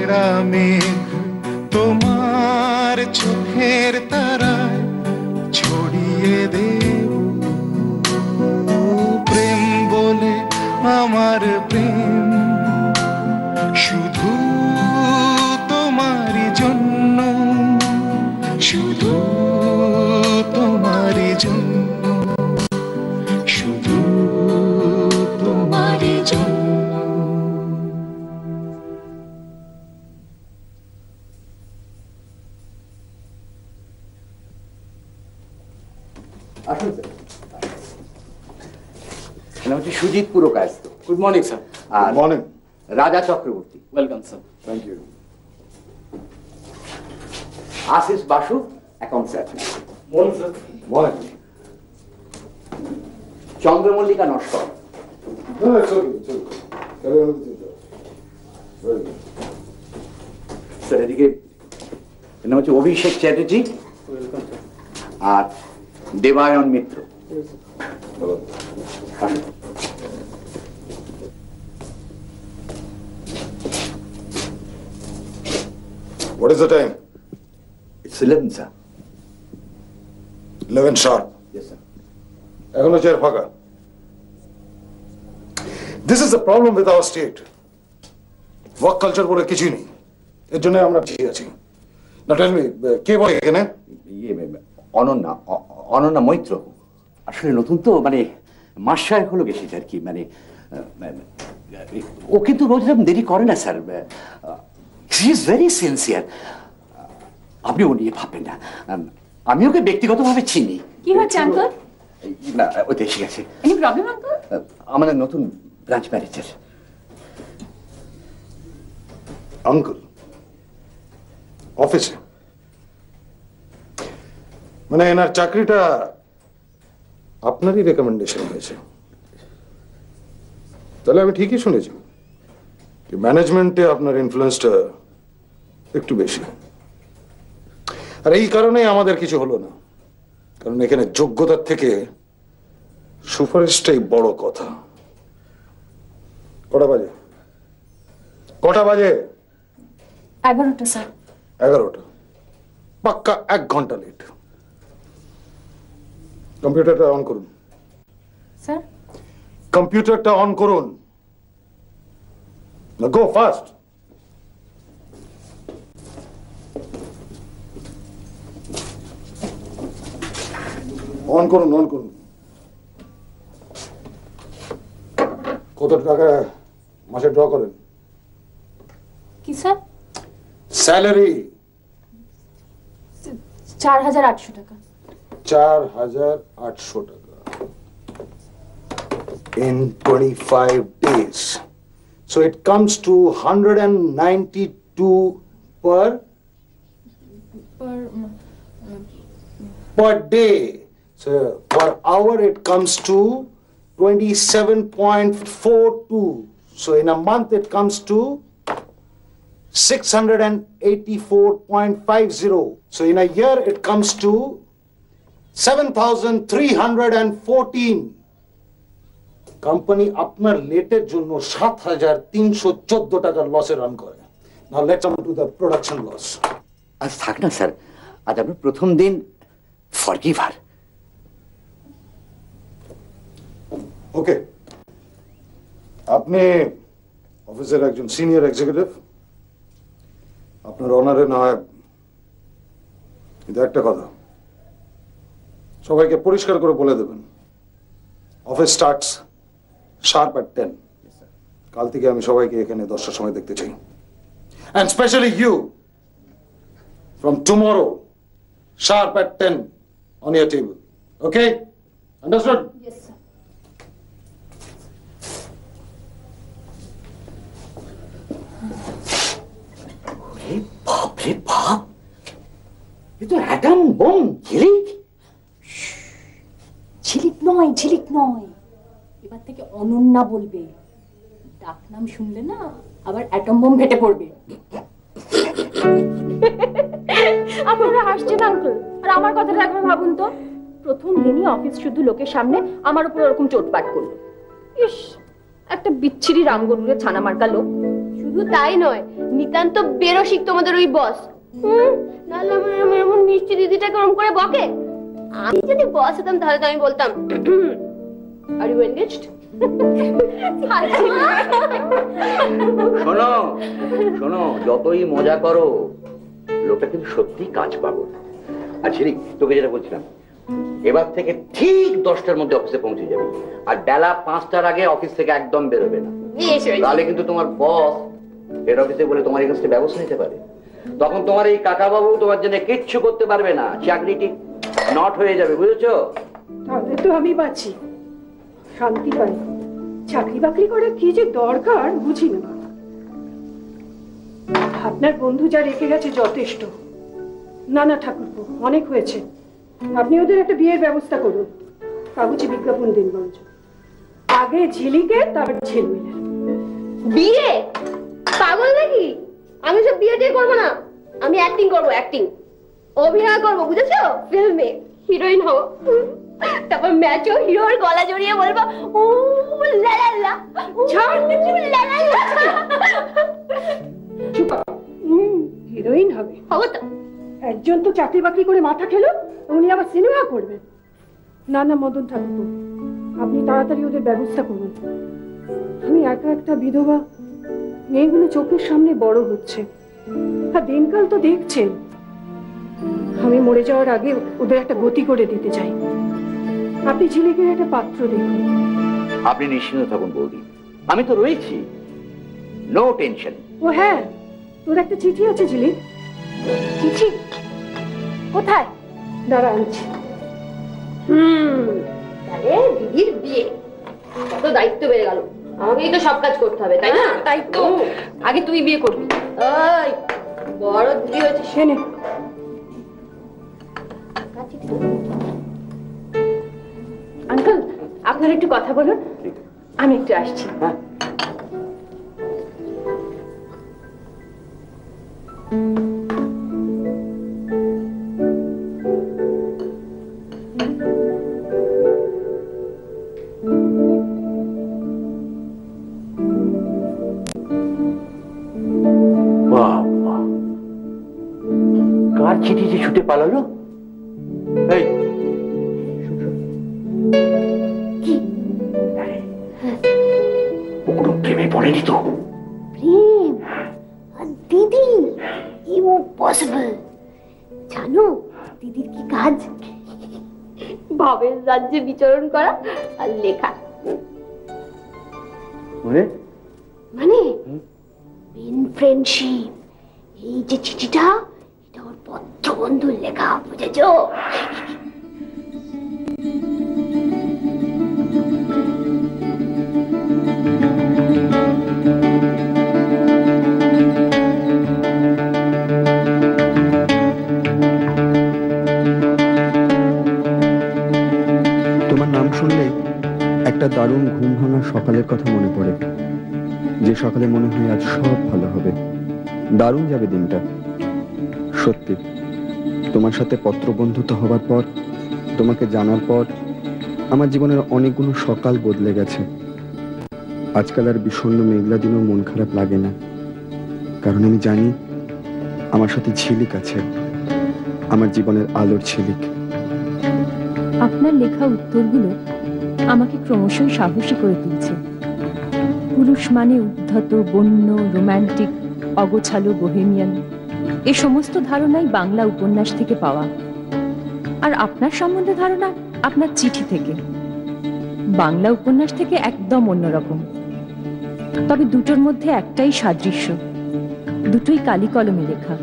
ছেঁড়া মেঘ তোমার চোখের তারায় ছড়িয়ে দেব প্রেম বলে আমার প্রেম শুধু তোমারই জন্য শুধু তোমারই জন্য শুধু তোমারই জন্য। আসুন স্যার। হচ্ছে Sujit Purkayastha. Good morning sir. আর morning. Raja Chakraborty. Welcome sir. Thank you. Ashis Basu, account sir. Morning sir. Morning. Chandramallika Naskar. Sir এদিকে নাম হচ্ছে অভিষেক চ্যাটার্জি আর Debayan Mitra. What is the time? It's 11, sir. 11 sharp. Yes, sir. এখনো চেয়ার ফাঁকা। This is the problem with our state. Work culture বলে কিছুই নেই। এর জন্য আমরা পিছিয়ে আছি। Now tell me, কে বলে এখানে? অনন্যা মৈত্র। আসলে নতুন তো মানে মাস ছয়েক হলো গেছে আর কি, মানে ও কিন্তু রোজ এরকম দেরি করে না sir. He is very sincere. আপনি ও নিয়ে ভাববেন না, আমি ওকে ব্যক্তিগতভাবে চিনি। কি হচ্ছে আঙ্কেল? না ও তো এসে গেছে। Any problem uncle? আমাদের নতুন ব্রাঞ্চ ম্যানেজার। আঙ্কেল অফিসে, মানে এনার চাকরিটা আপনারই রেকমেন্ডেশন হয়েছে? তাহলে আমি ঠিকই শুনেছি যে ম্যানেজমেন্টে আপনার ইনফ্লুয়েন্সটা একটু বেশি। আর এই কারণেই আমাদের কিছু হলো না, কারণ এখানে যোগ্যতার থেকে সুপারিশটাই বড় কথা। কটা বাজে? 11টা স্যার। 11টা, পাক্কা 1 ঘন্টা লেট। কম্পিউটারটা অন করুন। স্যার কম্পিউটারটা অন করুন। না গো ফাস্ট। অন করুন, অন করুন। কত টাকা মাসে ড্র করেন? কি স্যার? স্যালারি 4,800 টাকা। 4,800 টাকা in 25 days. So it comes to 192 per day. So per hour it comes to 27.42. So in a month it comes to 684.50. So in a year it comes to 7,314. Company আপনার লেটের জন্য 7,314 টাকার লসে run করে। Now let's come to the production loss. আজ থাক না sir, আজ আপনার প্রথম দিন, ফরগিভ হার। ওকে, আপনি অফিসের একজন সিনিয়র এক্সিকিউটিভ, আপনার অনারে না হয়, কিন্তু একটা কথা সবাইকে পরিষ্কার করে বলে দেবেন, অফিস স্টার্টস sharp at 10. কাল থেকে আমি সবাইকে এখানে 10টার সময় দেখতে চাই, and especially you, from tomorrow sharp at 10 on your table. Okay, understood? Yes sir. বাপ রে বাপ, এ তো অ্যাটম বোম। ঝিলিক ঝিলিক নয়, ঝিলিক নয়, এবার থেকে অনন্যা বলবে। ডাক নাম শুনলে না আবার অ্যাটম বোম ফেটে পড়বে। আপনারা হাসছেন আঙ্কেল, আর আমার কথাটা একবার ভাবুন তো। প্রথম দিনই অফিস শুধু লোকের সামনে আমার উপর ওরকম চোটপাট করলো। ইস, একটা বিচ্ছিরি রামগরুরের ছানা মার্কা লোক, শুধু শুধু তাই নয়, নিতান্ত বেরসিক তোমাদের ওই বস। নাহলে আমার এমন মিষ্টি দিদিটাকে ওরম করে বকে। আমি যদি বস হতাম তাহলে তো আমি বলতাম, আর ইউ এনগেজড? শোনো শোনো, যতই মজা করো লোকটা কিন্তু সত্যি কাজ পাবো। আর ঝিলিক, তোকে যেটা বলছিলাম, এবার থেকে ঠিক 10টার মধ্যে অফিসে পৌঁছে যাবে, আর বেলা 5টার আগে অফিস থেকে একদম বেরোবে না। তাহলে কিন্তু তোমার বস হেড অফিসে বলে তোমার এগেন্স্টে ব্যবস্থা নিতে পারে। তখন তোমার এই কাকাবাবু তোমার জন্য কিচ্ছু করতে পারবে না, চাকরিটি নট হয়ে যাবে, বুঝেছো? তাহলে তো আমি বাঁচি, শান্তি পাই। চাকরি বাকরি করে কি যে দরকার বুঝি না। আপনার বন্ধু যা রেখে গেছে যথেষ্ট। না না ঠাকুরপো, অনেক হয়েছে। আপনি ওদের একটা বিয়ের ব্যবস্থা করুন, কাগজে বিজ্ঞাপন দিন বরঞ্চ। আগে ঝিলিকে, তারপর ঝিলমিলের বিয়ে। পাগল নাকি? আমি সব বিয়ে টিয়ে করবো না। আমি অ্যাক্টিং করবো, অ্যাক্টিং, অভিনয় করবো, বুঝেছো? ফিল্মে হিরোইন হবো, তারপর ম্যাচও হিরোর গলা জড়িয়ে বলবো ও লা লা লা, ছাড় লা লা লা। হিরোইন হবে? হবো তো। একজন তো চাকরি বাকরি করে মাথা খেলো, উনি আবার সিনেমা করবেন? না না মদন ঠাকুরপো, আপনি তাড়াতাড়ি ওদের ব্যবস্থা করুন। আমি একা একটা বিধবা, মেয়েগুলো চোখের সামনে বড় হচ্ছে, আর দিনকাল তো দেখছেন। আমি মরে যাওয়ার আগে ওদের একটা গতি করে দিতে চাই। আপনি ঝিলিকের একটা পাত্র দেখুন। আপনি নিশ্চিন্ত থাকুন বৌদি, আমি তো রয়েছি, নো টেনশন। ও হ্যাঁ, তোর একটা চিঠি আছে ঝিলিক। চিঠি কোথায়? দাঁড়া আনছি। তাহলে দিদির বিয়ে, কত দায়িত্ব বেড়ে গেল। আমাকেই তো সব কাজ করতে হবে, তাই না? তাই তো, আগে তুই বিয়ে করবি। ওই বড় দিদি হয়েছে সেনে আঙ্কেল, আপনার একটু কথা বলুন, আমি একটু আসছি। হ্যাঁ, কার চিঠি যে ছুটে পালালো? এই ও কোনো প্রেমে পড়েনি তো? প্রেম আর দিদি, ইম্পসিবল। জানো দিদির কি কাজ? ভাবের রাজ্যে বিচরণ করা আর লেখা। মানে পেন ফ্রেন্ডশিপ। এই যে চিঠিটা, এটা ওর পত্র বন্ধুর লেখা, বুঝেছো? তোমার নাম শুনলে একটা দারুণ ঘুম ভাঙা সকালের কথা মনে পড়ে, যে সকালে মনে হয় আজ সব ভালো হবে, দারুণ যাবে দিনটা। সত্যি, তোমার সাথে পত্র বন্ধুত্ব হবার পর, তোমাকে জানার পর আমার জীবনের অনেকগুলো সকাল বদলে গেছে। আজকাল আর বিষণ্ণ মেঘলা দিনও মন খারাপ লাগে না, কারণ আমি জানি আমার সাথে ঝিলিক আছে, আমার জীবনের আলোর ঝিলিক। আপনার লেখা উত্তরগুলো আমাকে ক্রমশই সাহসী করে তুলছে। পুরুষ মানে উদ্ধত, বন্য, রোম্যান্টিক, অগোছালো, বোহেমিয়ান, এ সমস্ত ধারণাই বাংলা উপন্যাস থেকে পাওয়া। আর আপনার সম্বন্ধে ধারণা আপনার চিঠি থেকে, বাংলা উপন্যাস থেকে একদম অন্যরকম। তবে দুটোর মধ্যে একটাই সাদৃশ্য, দুটোই কালি কলমে লেখা।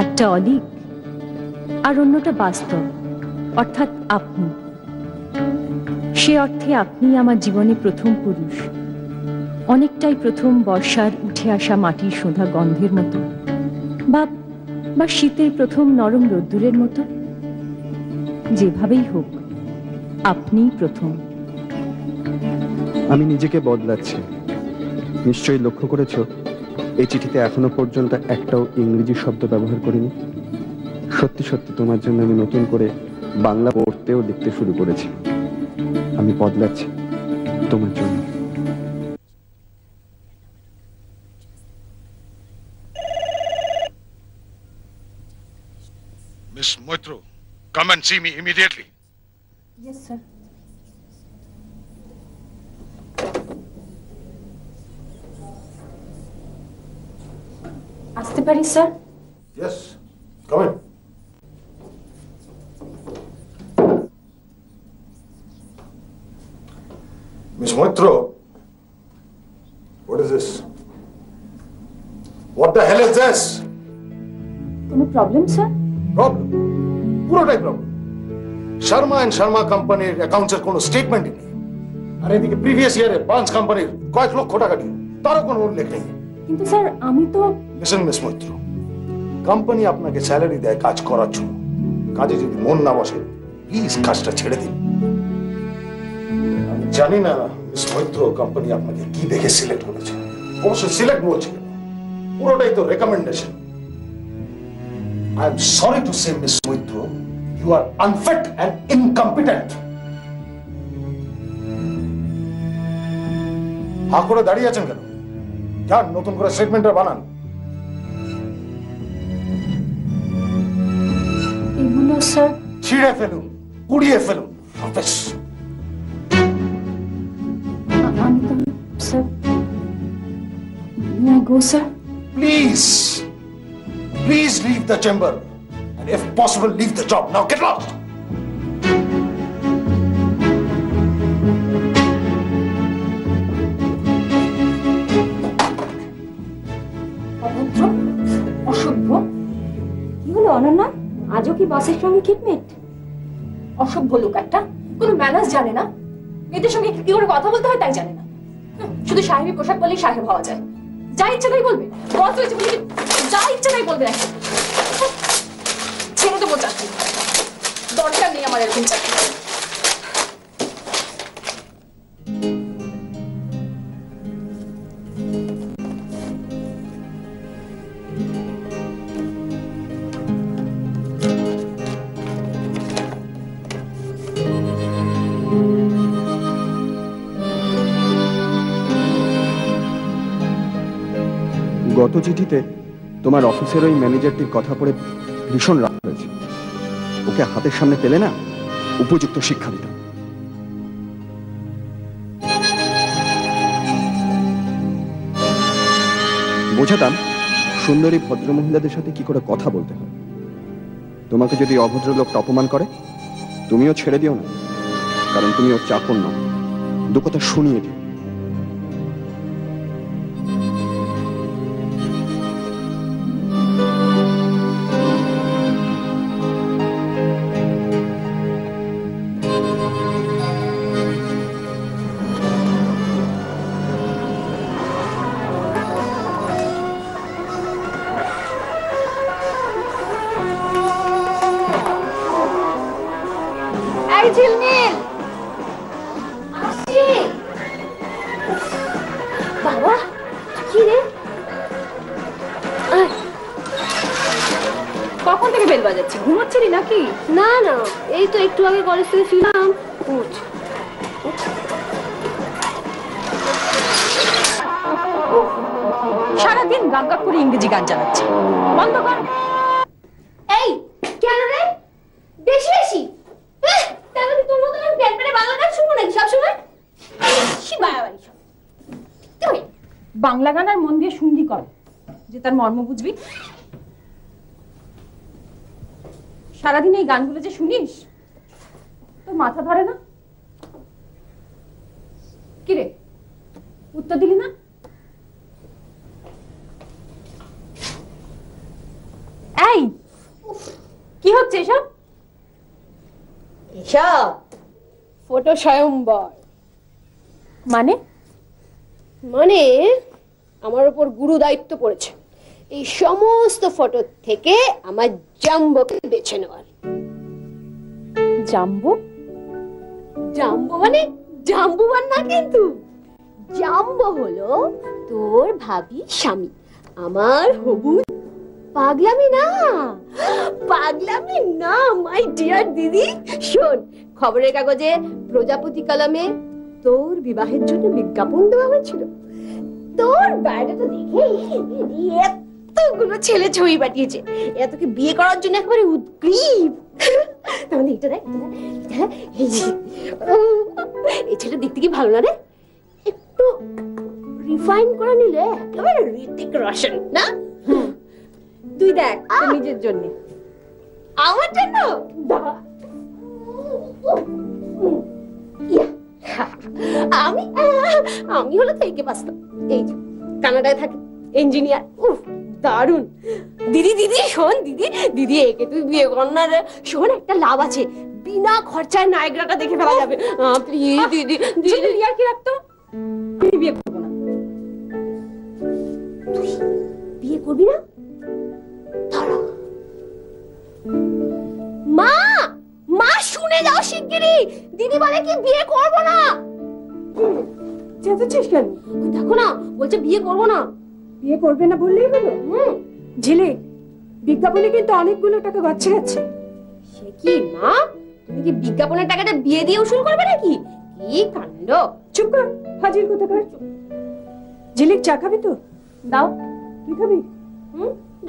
একটা অলীক আর অন্যটা বাস্তব, অর্থাৎ আপনি। সে অর্থে আপনি আমার জীবনে প্রথম পুরুষ, অনেকটাই প্রথম বর্ষার উঠে আসা মাটির সোঁধা গন্ধের মতো, বা শীতের প্রথম নরম রোদ্দুরের মতো। যেভাবেই হোক, আপনিই প্রথম। আমি নিজেকে বদলাচ্ছি। নিশ্চয়ই লক্ষ্য করেছ, এই চিঠিতে এখনো পর্যন্ত একটাও ইংরেজি শব্দ ব্যবহার করিনি। সত্যি সত্যি তোমার জন্য আমি নতুন করে বাংলা পড়তেও লিখতে শুরু করেছি। আমি বদলাচ্ছি তোমার জন্য। Miss Moitro, come and see me immediately. Yes, sir. আসতে পারি sir? Yes, come in. Miss Moitro, what is this? What the hell is this? কোনো প্রবলেম স্যার? Problem? পুরোটাই প্রবলেম। শর্মা এন্ড শর্মা কোম্পানির অ্যাকাউন্টসের কোনো স্টেটমেন্টই নেই। আর এদিকে প্রিভিয়াস ইয়ারে বান্স কোম্পানির কয়েক লক্ষ টাকা দিয়ে তারও কোনো উল্লেখ নেই। কিন্তু স্যার আমি তো লিসেন মিস মৈত্র, কোম্পানি আপনাকে স্যালারি দেয় কাজ করার জন্য। কাজে যদি মন না বসে প্লিজ কাজটা ছেড়ে দিন। আমি জানি না মিস মৈত্র কোম্পানি আপনাকে কি দেখে সিলেক্ট করেছে। অবশ্য সিলেক্ট বলছে পুরোটাই তো recommendation. I am sorry to say, Miss Moitro, you are unfit and incompetent. হা করে দাঁড়িয়ে আছেন কেন? যান নতুন করে স্টেটমেন্টটা বানান। এগুলো স্যার ছিঁড়ে ফেলুন, পুড়িয়ে ফেলুন। অফিস আমি তো স্যার না গো sir please please leave the chamber and if possible leave the job now. Get lost. অভদ্র অসভ্য কি হলো অনন্যা? আজও কি বসের সঙ্গে খিটমিট? অসভ্য লোক একটা, কোনো ম্যানার্স জানে না, মেয়েদের সঙ্গে কি করে কথা বলতে হয় তাই জানে না। শুধু সাহেবী পোশাক বলেই সাহেব হওয়া যায়। যা ইচ্ছা তাই বলবে, বস হয়েছে বলে যা ইচ্ছা তাই বলবে। একটা ছেড়ে দেবো চাকরি, দরকার নেই আমার এরকম চাকরি। গত চিঠিতে তোমার অফিসের ওই ম্যানেজারটির কথা পড়ে ভীষণ রাগ হয়েছে। ওকে হাতের সামনে পেলে না উপযুক্ত শিক্ষা দিতাম। বোঝাতাম সুন্দরী ভদ্রমহিলাদের সাথে কি করে কথা বলতে হয়। তোমাকে যদি অভদ্র লোকটা অপমান করে তুমিও ছেড়ে দিও না, কারণ তুমি ওর চাকর নও। দু কথা শুনিয়ে দিও। ঝিলমিল আসছি। বাবা কি রে? কখন থেকে বেল বাজাচ্ছি? ঘুমোচ্ছিলি নাকি? না না, এই তো একটু আগে কলেজ থেকে ফিরলাম। সারাদিন গান গান করে ইংরেজি গান চালাচ্ছে, বন্ধ কর। এই কেন রে? বেশি বেশি তাহলে তোর মতো আমি প্যান প্যানে বাংলা গান শুনবো নাকি সবসময়? বাংলা গান আর মন দিয়ে শুনবি কর, যে তার মর্ম বুঝবি। সারাদিন এই গানগুলো যে শুনিস তোর মাথা ধরে না? কিরে উত্তর দিলি না? এই কি হচ্ছে এসব? এসব ফটো স্বয়ম্বর। মানে? মানে আমার উপর গুরু দায়িত্ব পড়েছে এই সমস্ত ফটো থেকে আমার জাম্বোকে বেছে নেওয়ার। জাম্বো? জাম্বো মানে জাম্বুবান না, কিন্তু জাম্বো হলো তোর ভাবি স্বামী, আমার হবু। পাগলামি না, পাগলামি না মাই ডিয়ার দিদি। শোন, খবরের কাগজে প্রজাপতি কলমে তোর বিবাহের জন্য বিজ্ঞাপন দেওয়া হয়েছিল। তোর বায়োডাটা দেখে এত কতগুলো ছেলে ছবি পাঠিয়েছে, এরা তোকে বিয়ে করার জন্য একেবারে উদ্গ্রীব। তাহলে এটা দেখ, এই যে এই ছেলে দেখতে কি ভালো না রে? একটু রিফাইন করে নিলে একেবারে ঋতিক রোশন না? তুই দেখ নিজের জন্য। আমার জন্য আমি আমি হলো থেকে বাস্তব, এই যে কানাডায় থাকি, ইঞ্জিনিয়ার। উফ দারুন। দিদি দিদি শোন, দিদি দিদি একে তুই বিয়ে কর না রে। শোন একটা লাভ আছে, বিনা খরচায় নায়গ্রাটা দেখে ফেলা যাবে। প্লিজ দিদি দিদি। আর কি রাখতো, তুই বিয়ে করবো না। তুই বিয়ে করবি না? মা মা শুনে যাও শিগগিরই, দিদি বলে কি বিয়ে করবো না। চেঁচাচ্ছিস কেন? ওই দেখো না, বলছে বিয়ে করবো না। বিয়ে করবে না বললেই হলো? ঝিলিক, বিজ্ঞাপনে কিন্তু অনেকগুলো টাকা বাচ্চা গেছে। সে কি মা, তুমি কি বিজ্ঞাপনের টাকাটা বিয়ে দিয়ে উসুল করবে নাকি? কি কাণ্ড। চুপ কর, হাজির কোথাকার। ঝিলিক, চা খাবি তো? দাও। কি খাবি?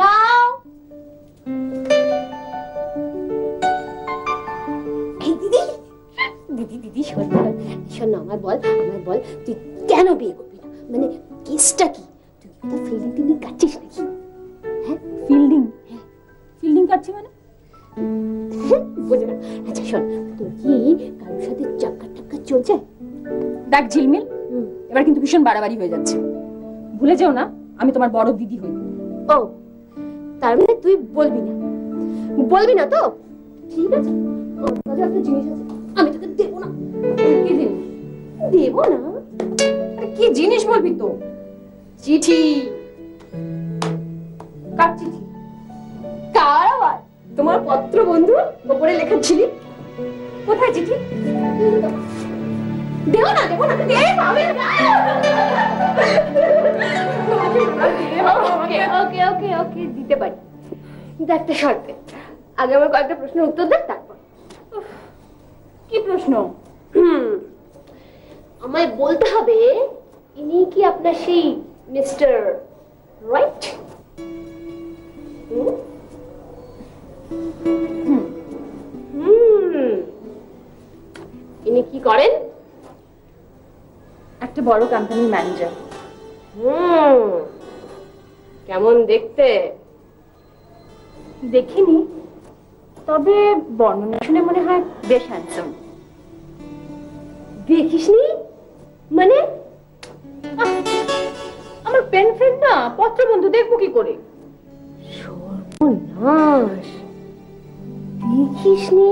দাও। এই দিদি দিদি দিদি শোন শোন না, আমায় বল তুই কেন বিয়ে করবি না? মানে কেসটা কি? তুই তো ফিল্ডিং টিল্ডিং কাটছিস নাকি? হ্যাঁ ফিল্ডিং? ফিল্ডিং কাটছি মানে? বোঝে না। আচ্ছা শোন, তোর কি কারোর সাথে চাক্কার চলছে? দেখ ঝিলমিল, এবার কিন্তু ভীষণ বাড়াবাড়ি হয়ে যাচ্ছে। ভুলে যেও না আমি তোমার বড় দিদি হই। ও তার মানে তুই বলবি না তো? ঠিক আছে, আমার কাছে একটা জিনিস আছে, আমি তোকে দেবো না। কি জিনিস? দেবো না? কি জিনিস বলবি তো? চিঠি। কার চিঠি? কার আবার? তোমার পত্র বন্ধু, ওপরে লেখা ছিল। কোথায় চিঠি? দেবো না দে পাবে না। ওকে ওকে ওকে দিতে পারি, কিন্তু একটা শর্তে। আগে আমার কয়েকটা প্রশ্নের উত্তর দেন, তারপর। কি প্রশ্ন? আমায় বলতে হবে ইনি কি আপনার সেই মিস্টার রাইট? ইনি কি করেন? একটা বড় কোম্পানির ম্যানেজার। কেমন দেখতে? দেখিনি, তবে বর্ণনা শুনে মনে হয় বেশ হ্যান্ডসাম। দেখিসনি মানে? আমার পেন ফ্রেন্ড না, পত্র বন্ধু, দেখবো কি করে? সর্বনাশ, দেখিসনি,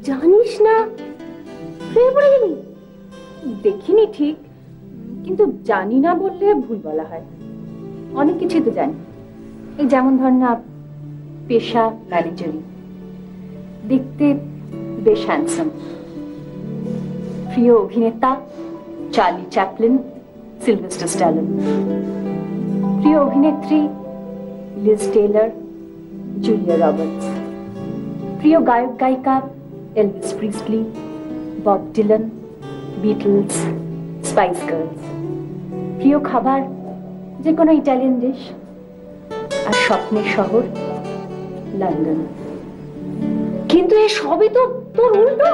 জানিস না, প্রেমে পড়ে গেলি? দেখিনি ঠিক, কিন্তু জানি না বললে ভুল বলা হয়। অনেক কিছুই তো জানি, এই যেমন ধর না পেশা ম্যানেজারি, দেখতে বেশ হ্যান্ডসাম। প্রিয় অভিনেতা চার্লি চ্যাপলিন, সিলভেস্টার স্ট্যালন। প্রিয় অভিনেত্রী লিজ টেইলর, জুলিয়া রবার্টস। প্রিয় গায়ক গায়িকা Elvis Priestley, Bob Dylan, Beatles, spice girls. প্রিয় খাবার যে কোনো ইটালিয়ান ডিশ। আর স্বপ্নের শহর লন্ডন। কিন্তু এই সবই তো তোর উল্টো।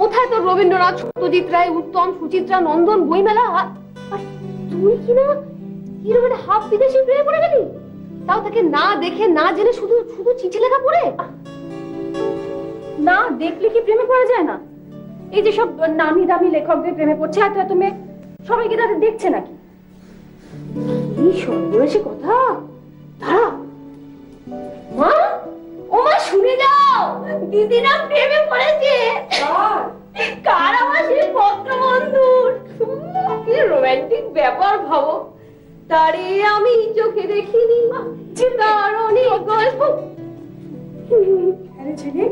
কোথায় তোর রবীন্দ্রনাথ, সত্যজিৎ রায়, উত্তম, সুচিত্রা, নন্দন, বইমেলা? আর তুই কিনা এরকম একটা হাফ বিদেশি প্রেমে পড়ে গেলি, তাও তাকে না দেখে না জেনে শুধু শুধু চিঠি লেখা পড়ে। না দেখলে কি প্রেমে পড়া যায় না? এই যে সব নামি দামি লেখকদের প্রেমে পড়ছে, এত এত মেয়ে, সবাইকে তাদের দেখছে নাকি? এই সর্বনাশী কথা। দাঁড়া মা, ও মা শুনে যাও, দিদি না প্রেমে পড়েছে। কার? আমার সেই পত্র বন্ধুর। কি রোমান্টিক ব্যাপার ভাবো। তারে আমি চোখে দেখিনি, তার অনেক গল্প। আরে ছেলে,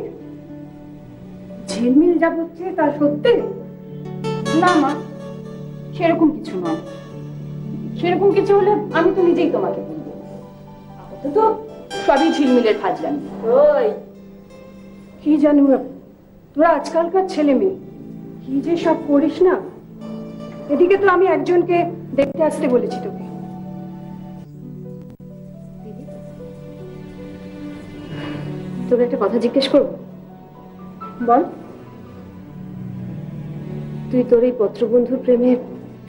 ঝিলমিল যা হচ্ছে তা সত্যি? না মা, সেরকম কিছু নয়। সেরকম কিছু হলে আমি তো নিজেই তোমাকে বলবো। আপাতত সবই ঝিলমিলের ফাজলামি। ওই কি জানি তোরা আজকালকার ছেলে মেয়ে কি যে সব করিস না। এদিকে তো আমি একজনকে দেখতে আসতে বলেছি তোকে। তোকে একটা কথা জিজ্ঞেস করবো? বল। তুই তোর এই পত্রবন্ধুর প্রেমে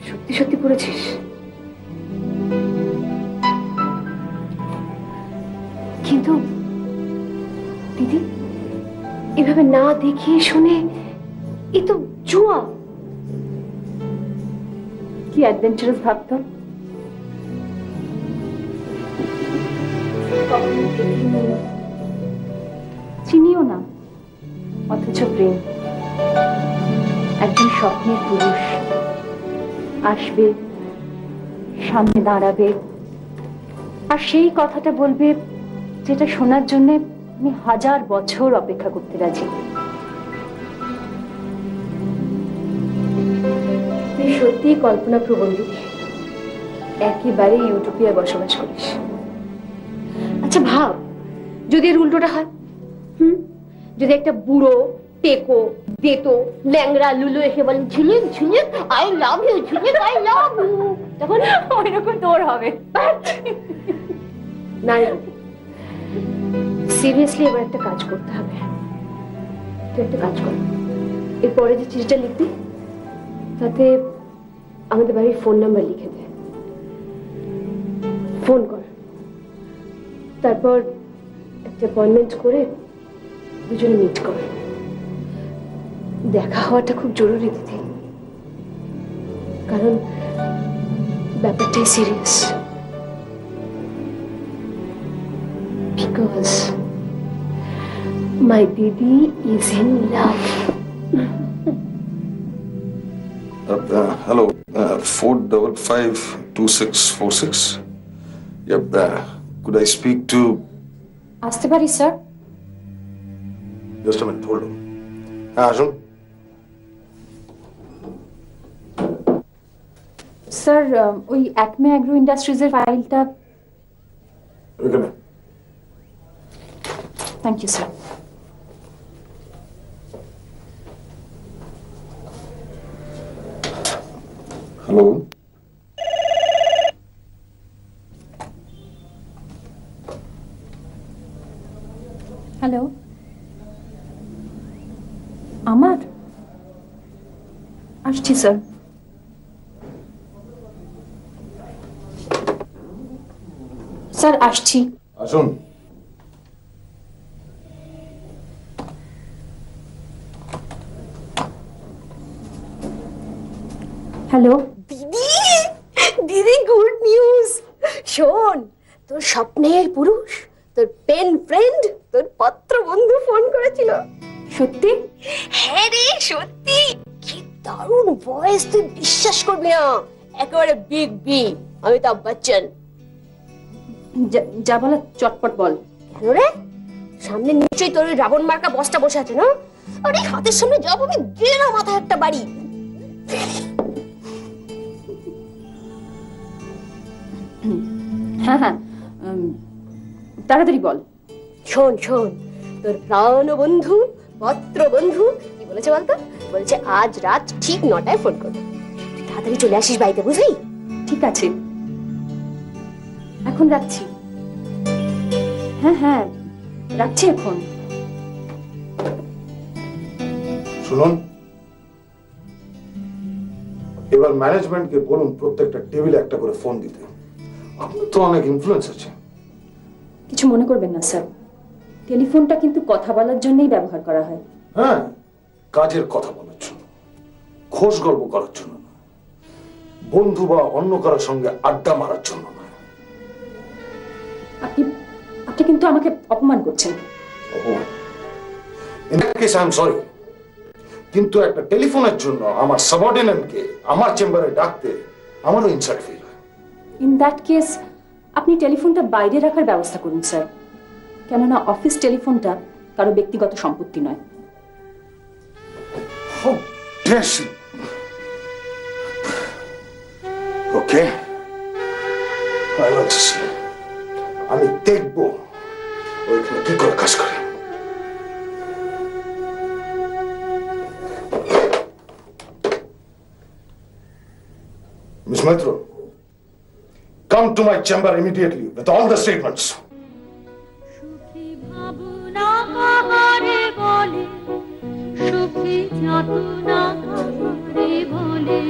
সত্যি সত্যি পড়েছিস? কিন্তু দিদি, এভাবে না দেখিয়ে শুনে এ তো জুয়া। কি অ্যাডভেঞ্চারাস ভাবতো। চিনিও না, অথচ প্রেম। একজন স্বপ্নের পুরুষ আসবে, সামনে দাঁড়াবে, আর সেই কথাটা বলবে যেটা শোনার জন্য আমি 1000 বছর অপেক্ষা করতে রাজি। তুই সত্যিই কল্পনা প্রবন্ধিক, একেবারে ইউটোপিয়ায় বসবাস করিস। আচ্ছা ভাব, যদি এর উল্টোটা হয়, যদি একটা বুড়ো টেকো দেতো ল্যাংড়া লুলু এসে বলে Jhulik Jhulik I love you, Jhulik I love you, তখন ওইরকম তোর হবে। না, সিরিয়াসলি এবার একটা কাজ করতে হবে। তুই একটা কাজ কর, এরপরে যে চিঠিটা লিখবি তাতে আমাদের বাড়ির ফোন নাম্বার লিখে দে, ফোন কর, তারপর একটা অ্যাপয়েন্টমেন্ট করে দুজনে মিট কর। দেখা হওয়াটা খুব জরুরি দিদি, কারণ ব্যাপারটাই serious. Because my Didi is in love. Hello, 4552646. Yep, could I speak to... আসতে পারি sir? Just a minute, hold on. আসুন। স্যার, ওই অ্যাকমে অ্যাগ্রো ইন্ডাস্ট্রিজের ফাইলটা। এখানে। Thank you sir. Hello, hello, আমার আসছি স্যার। স্যার আসছি। আসুন। হ্যালো দিদি, দিদি গুড নিউজ। শোন, তোর স্বপ্নের পুরুষ, তোর পেন ফ্রেন্ড, তোর পত্র বন্ধু ফোন করেছিল। সত্যি? হ্যাঁ রে, সত্যি। কি দারুণ ভয়েস, তুই বিশ্বাস করবি না, একেবারে বিগ বি, অমিতাভ বচ্চন। যা বলা চটপট বল। কেন রে? সামনে নিশ্চয়ই তোর রাবণ মার্কা বসটা বসে আছে না? আরে হাতের সামনে যাব, আমি দিয়ে না মাথায় একটা বাড়ি। হ্যাঁ হ্যাঁ, তাড়াতাড়ি বল। শোন শোন, তোর প্রাণ বন্ধু পত্র বন্ধু কি বলেছে বলতো? বলেছে আজ রাত ঠিক 9টায় ফোন করবে, তুই তাড়াতাড়ি চলে আসিস বাড়িতে, বুঝলি? ঠিক আছে, এখন রাখছি। হ্যাঁ হ্যাঁ, রাখছি এখন। শুনুন, এবার ম্যানেজমেন্টকে বলুন প্রত্যেকটা টেবিলে একটা করে ফোন দিতে। আপনার তো অনেক ইনফ্লুয়েন্স আছে। কিছু মনে করবেন না স্যার, টেলিফোনটা কিন্তু কথা বলার জন্যই ব্যবহার করা হয়। হ্যাঁ, কাজের কথা বলার জন্য, খোঁজ গল্প করার জন্য না, বন্ধু বা অন্য কারোর সঙ্গে আড্ডা মারার জন্য না। আপনি আপনি কিন্তু আমাকে অপমান করছেন। অপমান? In that case I am sorry, কিন্তু একটা টেলিফোনের জন্য আমার সাবঅর্ডিনেটকে আমার চেম্বারে ডাকতে আমারও ইনসাল্ট ফিল হয়। ইন দ্যাট কেস আপনি টেলিফোনটা বাইরে রাখার ব্যবস্থা করুন স্যার, কেননা অফিস টেলিফোনটা কারো ব্যক্তিগত সম্পত্তি নয়। How dare she? Okay, I want to see. আমি দেখবো ওইখানে কি করে কাজ করে। Miss Maitro, come to my chamber immediately with all the statements. বলে সুখী যাতনা কারে বলে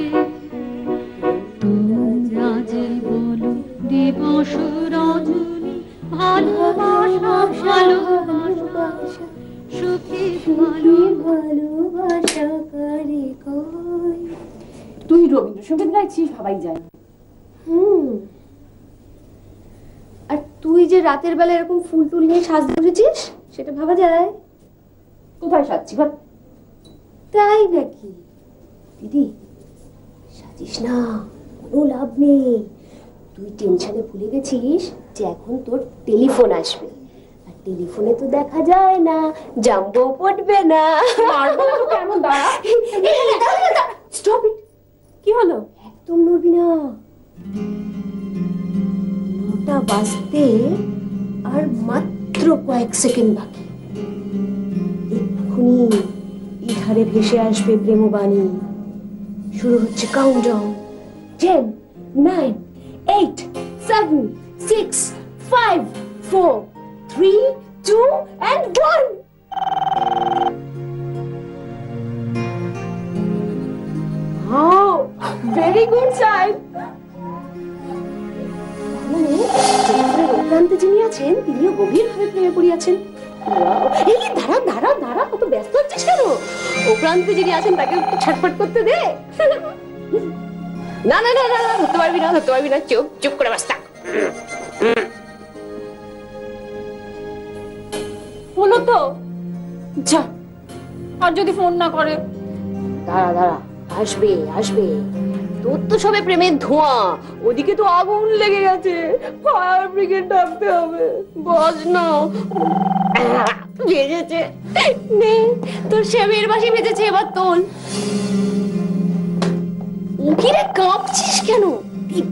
তোমরা যে বলো দিবস রজনী ভালোবাসা ভালোবাসা সুখী ভালোবাসা কারে কয়। তুই রবীন্দ্রসঙ্গীত গাইছিস ভাবাই যায়। আর তুই যে রাতের বেলা এরকম ফুল টুল নিয়ে সাজতে বসেছিস সেটা ভাবা যায়। কোথায় সাজছি বল? তাই নাকি? দিদি সাজিস না, কোনো লাভ নেই। তুই টেনশনে ভুলে গেছিস যে এখন তোর টেলিফোন আসবে, আর টেলিফোনে তো দেখা যায় না, জাম্বো পড়বে না। মারবো তো কেমন? দাঁড়া, স্টপ ইট। কি হলো? একদম নড়বি না। 9টা বাজতে আর মাত্র কয়েক সেকেন্ড বাকি। এক্ষুনি ইধারে ভেসে আসবে প্রেমবাণী। শুরু হচ্ছে countdown. 10, 9, 8, 7, 6, 5, 4, 3, 2 and 1. Oh, very good sign. মানে প্রান্তে যিনি আছেন তিনিও গভীরভাবে প্রেমে পড়িয়াছেন। এই দাঁড়া দাঁড়া দাঁড়া, কত ব্যস্ত হচ্ছিস কেন? ও প্রান্তে যিনি আছেন তাকে একটু ছটফট করতে দে। না না না না, ধরতে পারবি না, ধরতে পারবি না। চুপ চুপ করে বাস থাক। হলো তো যা, আর যদি ফোন না করে? দাঁড়া দাঁড়া, আসবে আসবে। তোর তো সবে প্রেমের ধোঁয়া, ওদিকে তো আগুন লেগে গেছে। ফায়ার ব্রিগেড ডাকতে হবে। বস না, বেজেছে। নে তোর শ্যামের বাসি বেজেছে, এবার তোল। উকিরে কাঁপছিস কেন?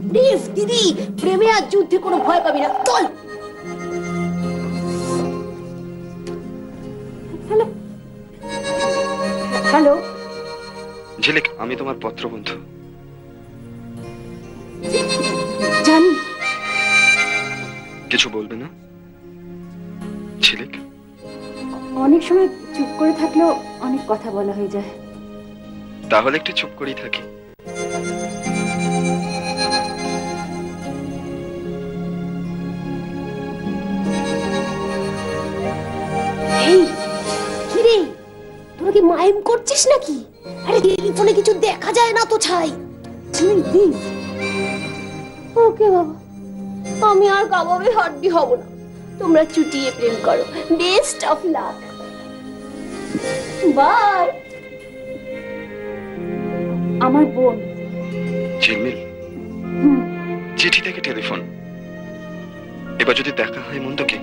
প্লিজ দিদি, প্রেমে আর যুদ্ধে কোনো ভয় পাবি না, তোল। হ্যালো হ্যালো, ঝিলিক, আমি তোমার পত্রবন্ধু। জানি। কিছু বলবে না ঝিলিক? অনেক সময় চুপ করে থাকলেও অনেক কথা বলা হয়ে যায়। তাহলে একটু চুপ করেই থাকি। এই কিরে, তোরা কি মাইম করছিস নাকি? আরে টেলিফোনে কিছু দেখা যায় না তো ছাই। প্লিজ। ওকে বাবা, আমি আর কাবাবে হাড্ডি হব না। তোমরা চুটিয়ে প্রেম করো। Best of luck. বাই। আমার বোন। ঝিলমিল, চিঠি থেকে টেলিফোন, এবার যদি দেখা হয় মন্দ কি?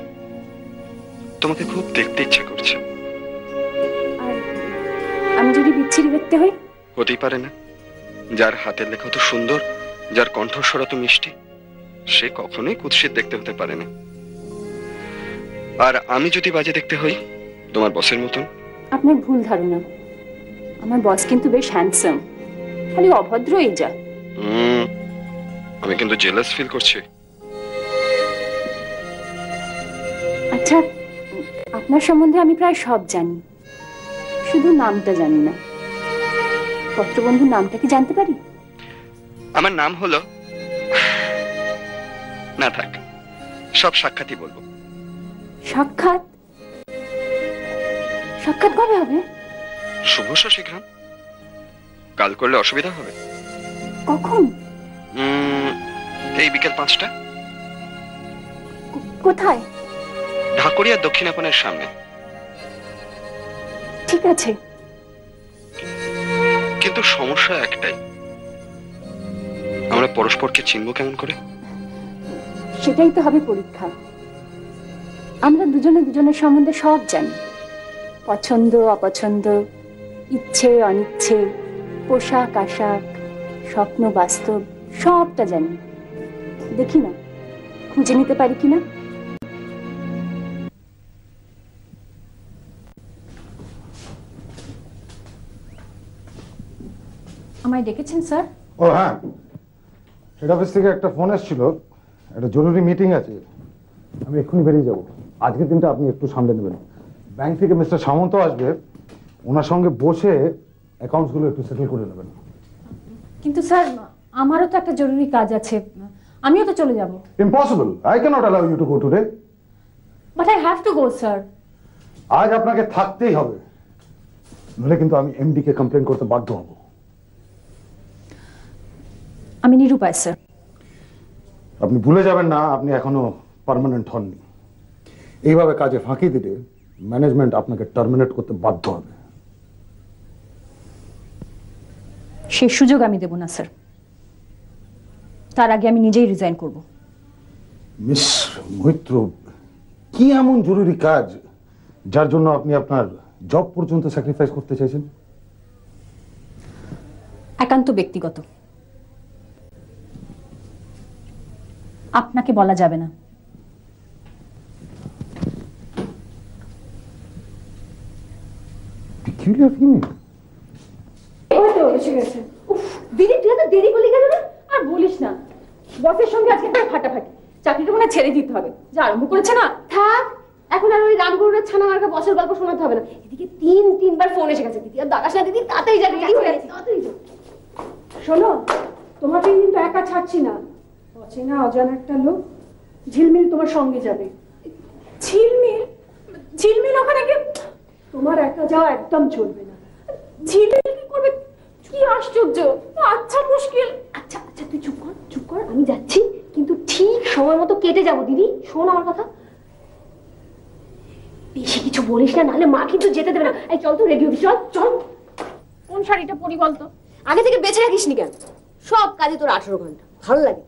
তোমাকে খুব দেখতে ইচ্ছা করছে। আর আমি যদি বিচ্ছিরি দেখতে হই? হতেই পারে না। যার হাতের লেখা তো সুন্দর, যার কণ্ঠস্বর তো মিষ্টি, সে কখনোই কুৎসিত দেখতে হতে পারে না। আর আমি যদি বাজে দেখতে হই তোমার বসের মতন? আপনার ভুল ধারণা। আমার বস কিন্তু বেশ হ্যান্ডসাম, খালি অভদ্র এই যা। আমি কিন্তু জেলাস ফিল করছি। আচ্ছা, আপনার সম্বন্ধে আমি প্রায় সব জানি, শুধু নামটা জানি না। পত্রবন্ধুর নামটা কি জানতে পারি? আমার নাম হলো, না থাক, সব সাক্ষাৎই বলবো। সাক্ষাৎ? সাক্ষাৎ কবে হবে? শুভ শীঘ্র। কাল করলে অসুবিধা হবে? কখন? এই বিকেল 5টা। কোথায়? ঢাকুরিয়া দক্ষিণাপনের সামনে। ঠিক আছে, কিন্তু সমস্যা একটাই, আমরা পরস্পরকে চিনব কেমন করে? সেটাই তো হবে পরীক্ষা। আমরা দুজনে দুজনের সম্বন্ধে সব জানি, পছন্দ অপছন্দ, ইচ্ছে অনিচ্ছে, পোশাক আশাক, স্বপ্ন বাস্তব, সবটা জানি। দেখি না খুঁজে নিতে পারি কিনা। আমায় ডেকেছেন স্যার? ও হ্যাঁ, হেড অফিস থেকে একটা ফোন এসেছিল, একটা জরুরি মিটিং আছে, আমি এক্ষুনি বেরিয়ে যাব। আজকের দিনটা আপনি একটু সামলে নেবেন। ব্যাংক থেকে মিস্টার সামন্ত আসবে, ওনার সঙ্গে বসে অ্যাকাউন্টসগুলো একটু সেটেল করে নেবেন। কিন্তু স্যার আমারও তো একটা জরুরি কাজ আছে, আমিও তো চলে যাব। Impossible, I cannot allow you to go today. But I have to go sir. আজ আপনাকে থাকতেই হবে, নইলে কিন্তু আমি এমডি কে কমপ্লেন করতে বাধ্য হব। আমি নিরুপায় স্যার। আপনি ভুলে যাবেন না আপনি এখনো পার্মানেন্ট হননি। এইভাবে কাজে ফাঁকি দিলে ম্যানেজমেন্ট আপনাকে টার্মিনেট করতে বাধ্য হবে। সেই সুযোগ আমি দেব না স্যার, তার আগে আমি নিজেই রিজাইন করব। মিস মৈত্র, কি এমন জরুরি কাজ যার জন্য আপনি আপনার জব পর্যন্ত স্যাক্রিফাইস করতে চাইছেন? একান্ত ব্যক্তিগত, আপনাকে বলা যাবে না। Peculiar feeling. দিদি তুই এত দেরি করলি কেন? আর বলিস না, বসের সঙ্গে আজকে একটা ফাটাফাটি, চাকরিটা মনে ছেড়ে দিতে হবে, যা আরম্ভ করেছে না। থাক, এখন আর ওই রামগরুরের ছানা মার্কা বছর গল্প শোনাতে হবে না। এদিকে তিনবার ফোন এসে গেছে, দিদি আর দাঁড়াস না দিদি, তাড়াতাড়ি যা, রেডি হয়ে গেছে, তাড়াতাড়ি যা। শোনো, তোমাকে কিন্তু একা ছাড়ছি না। অচেনা অজানা একটা লোক ঝিলমিল তোমার সঙ্গে যাবে। ঝিলমিল? ঝিলমিল ওখানে গিয়ে? তোমার একা যাওয়া একদম চলবে না। ঝিলমিল কি করবে? কি আশ্চর্য! আচ্ছা মুশকিল। আচ্ছা আচ্ছা তুই চুপ কর, চুপ কর, আমি যাচ্ছি, কিন্তু ঠিক সময় মতো কেটে যাবো। দিদি শোন আমার কথা, বেশি কিছু বলিস না, নাহলে মা কিন্তু যেতে দেবে না। এই চল তো, রেডি হবি, চল চল। কোন শাড়িটা পরি বলতো? আগে থেকে বেছে রাখিস নি কেন? সব কাজে তোর 18 ঘন্টা, ভালো লাগে।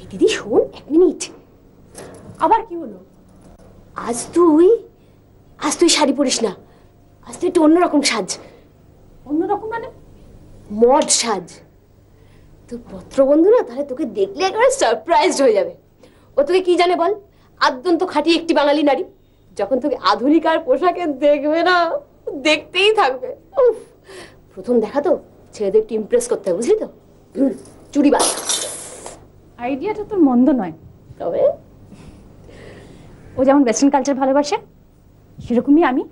এই দিদি শোন, 1 মিনিট। আবার কি হলো? আজ তুই শাড়ি পরিস না, আজ তুই একটু অন্যরকম সাজ। অন্যরকম মানে? মড সাজ। তোর পত্র বন্ধু না, তাহলে তোকে দেখলে একেবারে সারপ্রাইজড হয়ে যাবে। ও তোকে কি জানে বল? আদ্যন্ত খাঁটি একটি বাঙালি নারী। যখন তোকে আধুনিক আর পোশাকে দেখবে না, দেখতেই থাকবে। উফ, প্রথম দেখা তো, ছেলেদের একটু ইমপ্রেস করতে হবে, বুঝলি তো? চুড়ি বাঁধ। আইডিয়াটা তোর মন্দ নয়, তবে ও যেমন ওয়েস্টার্ন কালচার ভালোবাসে, সেরকমই আমি।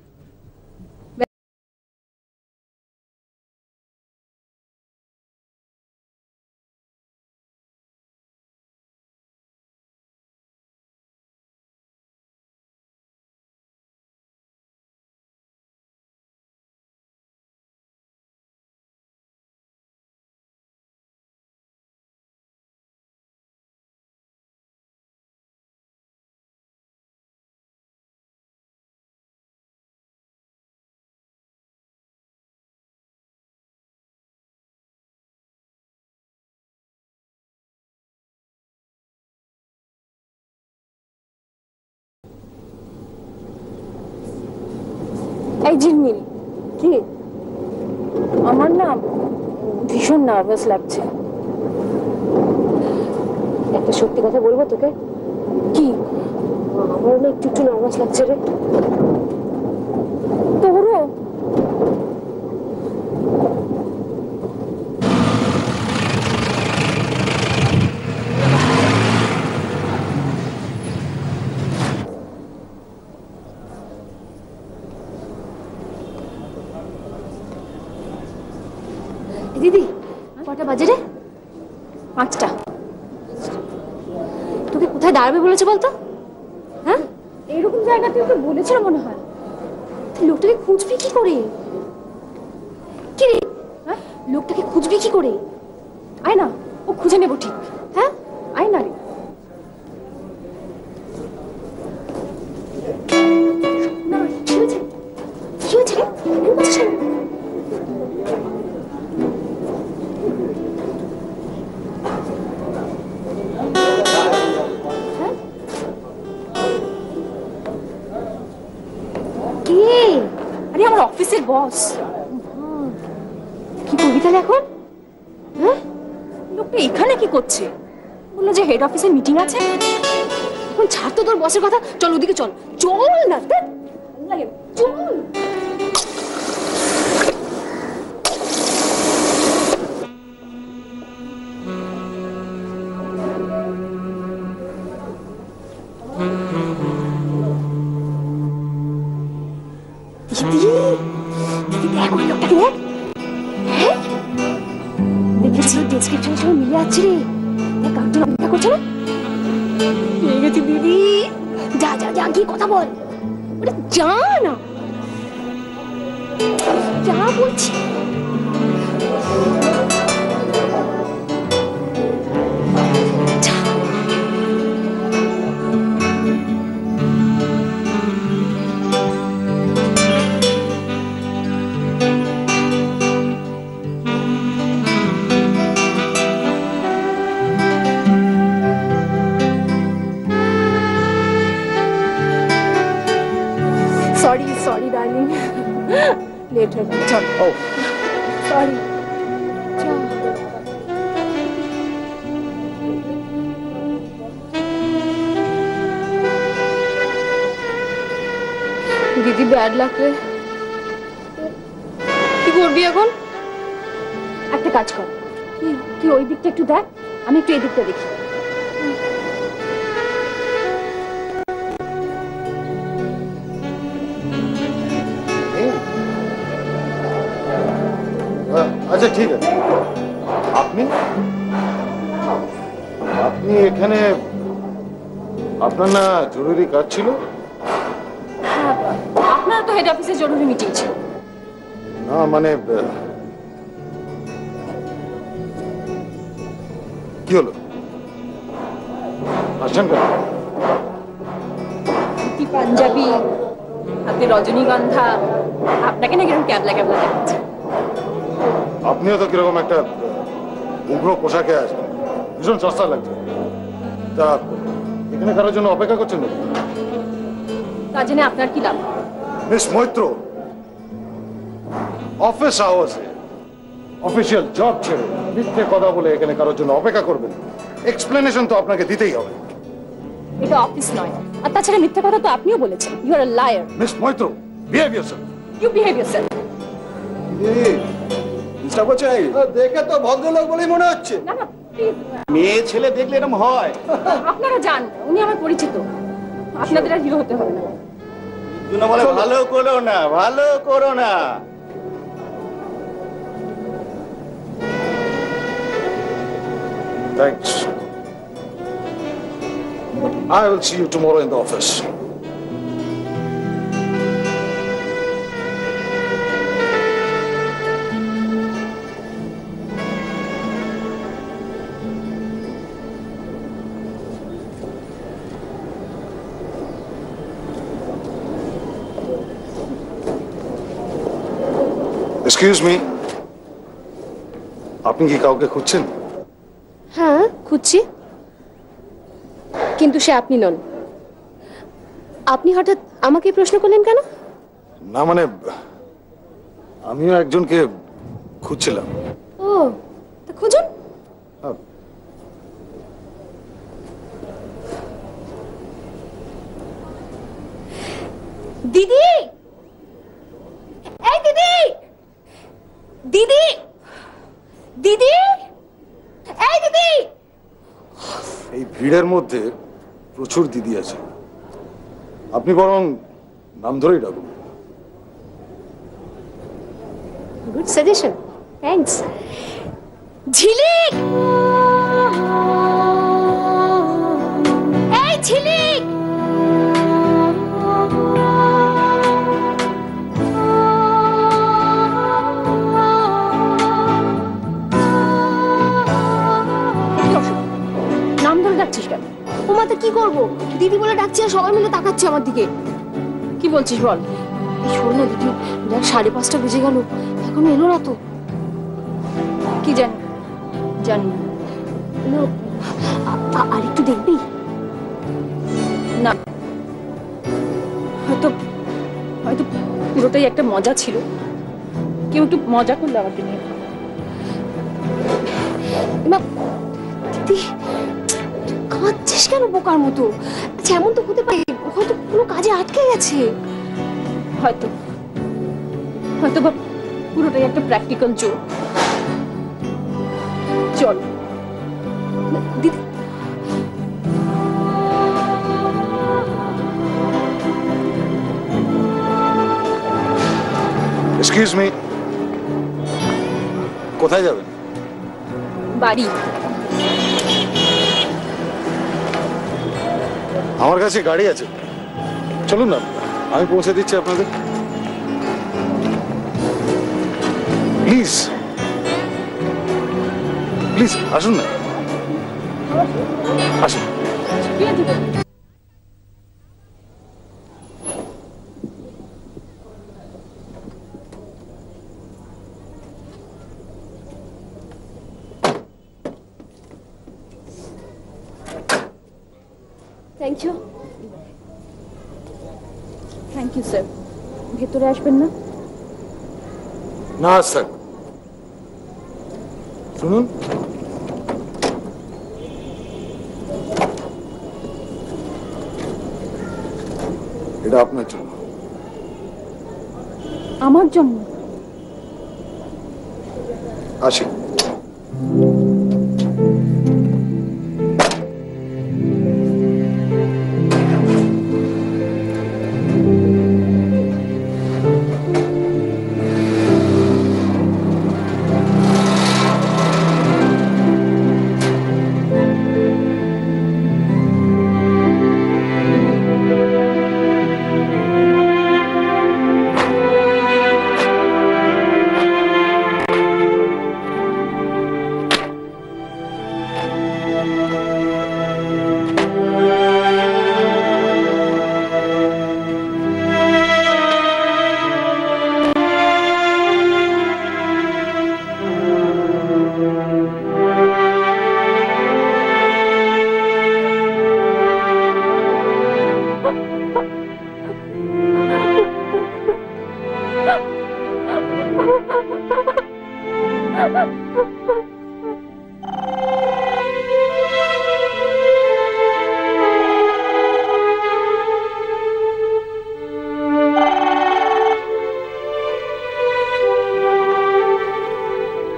এই ঝিলমিল, কি? আমার না ভীষণ নার্ভাস লাগছে। একটা সত্যি কথা বলবো তোকে? কি? আমারও না একটু নার্ভাস লাগছে রে। তোরও? দিদি কটা বাজে রে? 5টা। তোকে কোথায় দাঁড়াবে বলেছে বলতো? হ্যাঁ, এরকম জায়গাতে তো বলেছিল মনে হয়। তুই লোকটাকে খুঁজবি কি করে? কি রে, হ্যাঁ, লোকটাকে খুঁজবি কি করে? আয় না, ও খুঁজে নেবো ঠিক। হ্যাঁ, আয় না রে। না, কি হয়েছে? কি হয়েছে রে? এরকম করছিস কেন? কে? আরে আমার অফিসের বস। কি করবি তাহলে এখন? হ্যাঁ, লোকটা এখানে কি করছে? বললো যে হেড অফিসের মিটিং আছে। এখন ছাড় তো তোর বসের কথা, চল ওদিকে চল। চল না, ধ্যাৎ, ভালো লাগে না। চল। গেছে রে, দেখ কার জন্য অপেক্ষা করছে না। পেয়ে গেছি দিদি। যা যা যা, গিয়ে কথা বল। ওরে যা না, যা বলছি। সরি ডার্লিং, লেট হয়ে গেল। চল। ও সরি। দিদি ব্যাড লাগ রে। কি করবি এখন? একটা কাজ কর, তুই ওই দিকটা একটু দেখ, আমি একটু এই দিকটা দেখি। আচ্ছা ঠিক আছে। আপনি আপনি এখানে, আপনার না জরুরি কাজ ছিল? আপনার তো হেড অফিসে জরুরি মিটিং ছিল। না মানে কি হলো, আসছেন কেন? কি পাঞ্জাবি, হাতে রজনীগন্ধা, আপনাকে না কিরকম ক্যাবলা ক্যাবলা দেখাচ্ছে। আপনিও তো কিরকম একটা উগ্র পোশাকে আছেন, ভীষণ সস্তা লাগছে। তা এখানে কারোর জন্য অপেক্ষা করছেন নাকি? তা জেনে আপনার কি লাভ? মিস মৈত্র, অফিস আওয়ার্সে অফিসিয়াল জব ছেড়ে মিথ্যে কথা বলে এখানে কারোর জন্য অপেক্ষা করবেন, এক্সপ্লেনেশন তো আপনাকে দিতেই হবে। এটা অফিস নয়, আর তাছাড়া মিথ্যা কথা তো আপনিও বলেছেন। You are a liar. Miss Maitra, behave yourself. You behave yourself. Disturb হচ্ছে নাকি? দেখে তো ভদ্রলোক বলেই মনে হচ্ছে। না না প্লিজ, মেয়ে ছেলে দেখলে এরকম হয়। আপনারা যান, উনি আমার পরিচিত, আপনাদের আর হিরো হতে হবে না। বলে ভালো করো না, ভালো করো না। Thanks. I will see you tomorrow in the office. Excuse me. আপনি কি কাউকে খুঁজছেন? হ্যাঁ খুঁজছি, কিন্তু সে আপনি নন। আপনি হঠাৎ আমাকে প্রশ্ন করলেন কেন? না মানে আমিও একজনকে খুঁজছিলাম। ও, তা খুঁজুন। দিদি, এই দিদি, দিদি, দিদি, এই দিদি। এই ভিড়ের মধ্যে প্রচুর দিদি আছে, আপনি বরং নাম ধরেই ডাকুন। Good suggestion, thanks. ঝিলিক, এই ঝিলিক। নাম ধরে ডাকছিস কেন? ওমা তো কি করবো, দিদি বলে ডাকছি আর সবাই মিলে তাকাচ্ছে আমার দিকে। কি বলছিস বল। শোন না দিদি, দেখ 5:30 বেজে গেল, এখনো এলো না তো। কি জানি, জানি না, আর একটু দেখবি না। হয়তো হয়তো পুরোটাই একটা মজা ছিল, কেউ একটু মজা করলো আমাকে নিয়ে। না দিদি, কাঁদছিস কেন বোকার মতো? আচ্ছা এমন তো হতে পারে হয়তো কোনো কাজে আটকে গেছে। হয়তো হয়তো বা পুরোটাই একটা প্র্যাকটিক্যাল জোক। চল দিদি, এক্সকিউজ মি, কোথায় যাবেন? বাড়ি। আমার কাছে গাড়ি আছে, চলুন না, আমি পৌঁছে দিচ্ছি আপনাদের। প্লিজ প্লিজ আসুন না, আসুন। Thank you. Thank you sir. ভেতরে আসবেন না? না স্যার, শুনুন, এটা আপনার জন্য। আমার জন্য? আসি।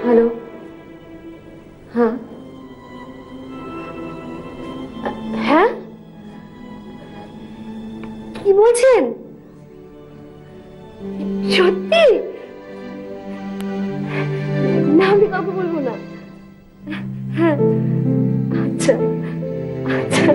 হ্যালো, হ্যাঁ হ্যাঁ, কি বলছেন? সত্যি? না, আমি কাউকে বলবো না। হ্যাঁ, আচ্ছা আচ্ছা।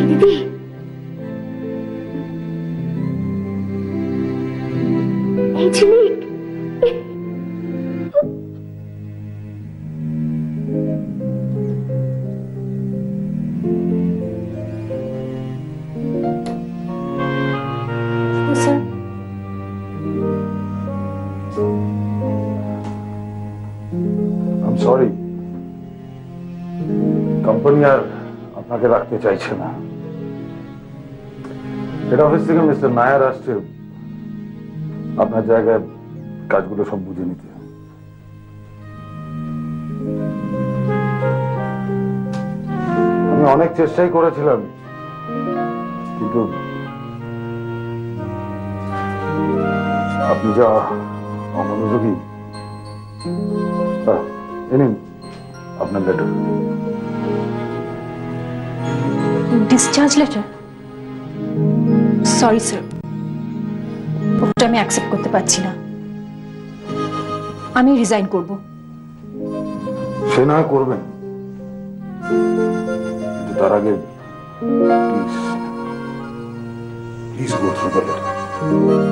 দিদি, এই Jhilik, sir I am sorry, company আর আপনাকে রাখতে চাইছে না। হেড অফিস থেকে মিস্টার নায়ার আসছে আপনার জায়গায় কাজগুলো সব বুঝে নিতে। আমি অনেক চেষ্টাই করেছিলাম, কিন্তু আপনি যা অমনোযোগী। এই নিন আপনার letter. Discharge letter? Sorry sir, ওটা আমি অ্যাকসেপ্ট করতে পারছি না। আমি রিজাইন করব। সে না করবেন, কিন্তু তার আগে please please go through the letter.